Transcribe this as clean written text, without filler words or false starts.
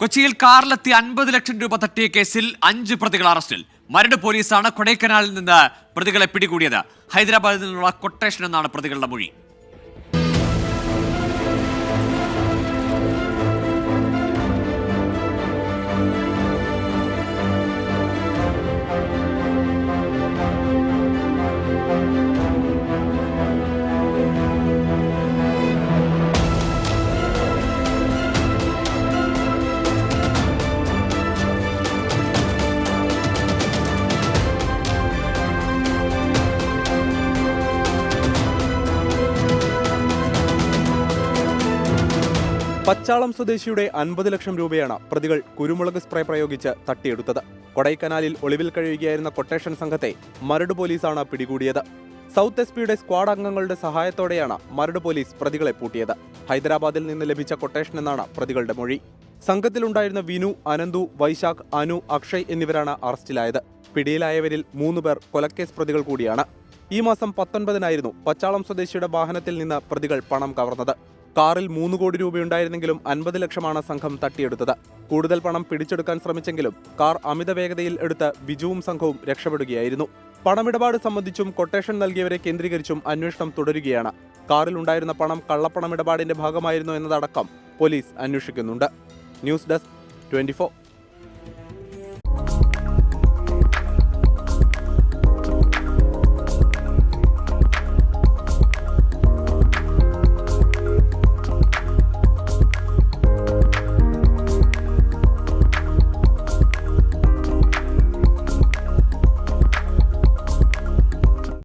കൊച്ചിയിൽ കാറിലെത്തി 50 ലക്ഷം രൂപ തട്ടിയ കേസിൽ 5 പ്രതികൾ അറസ്റ്റിൽ. മരട് പോലീസാണ് കൊടൈക്കനാലിൽ നിന്ന് പ്രതികളെ പിടികൂടിയത്. ഹൈദരാബാദിൽ നിന്നുള്ള കൊട്ടേഷൻ എന്നാണ് പ്രതികളുടെ മൊഴി. പച്ചാളം സ്വദേശിയുടെ 50 ലക്ഷം രൂപയാണ് പ്രതികൾ കുരുമുളക് സ്പ്രേ പ്രയോഗിച്ച് തട്ടിയെടുത്തത്. കൊടൈക്കനാലിൽ ഒളിവിൽ കഴിയുകയായിരുന്ന കൊട്ടേഷൻ സംഘത്തെ മരട് പോലീസാണ് പിടികൂടിയത്. സൗത്ത് എസ്.പിയുടെ സ്ക്വാഡ് അംഗങ്ങളുടെ സഹായത്തോടെയാണ് മരട് പോലീസ് പ്രതികളെ പൂട്ടിയത്. ഹൈദരാബാദിൽ നിന്ന് ലഭിച്ച കൊട്ടേഷൻ എന്നാണ് പ്രതികളുടെ മൊഴി. സംഘത്തിലുണ്ടായിരുന്ന വിനു, അനന്തു, വൈശാഖ്, അനു, അക്ഷയ് എന്നിവരാണ് അറസ്റ്റിലായത്. പിടിയിലായവരിൽ 3 പേർ കൊലക്കേസ് പ്രതികൾ കൂടിയാണ്. ഈ മാസം 19-നായിരുന്നു പച്ചാളം സ്വദേശിയുടെ വാഹനത്തിൽ നിന്ന് പ്രതികൾ പണം കവർന്നത്. കാറിൽ 3 കോടി രൂപയുണ്ടായിരുന്നെങ്കിലും 50 ലക്ഷമാണ് സംഘം തട്ടിയെടുത്തത്. കൂടുതൽ പണം പിടിച്ചെടുക്കാൻ ശ്രമിച്ചെങ്കിലും കാർ അമിത വേഗതയിൽ എടുത്ത് ബിജുവും സംഘവും രക്ഷപ്പെടുകയായിരുന്നു. പണമിടപാട് സംബന്ധിച്ചും കൊട്ടേഷൻ നൽകിയവരെ കേന്ദ്രീകരിച്ചും അന്വേഷണം തുടരുകയാണ്. കാറിൽ ഉണ്ടായിരുന്ന പണം കള്ളപ്പണമിടപാടിന്റെ ഭാഗമായിരുന്നു എന്നതടക്കം പോലീസ് അന്വേഷിക്കുന്നുണ്ട്. News desk 24.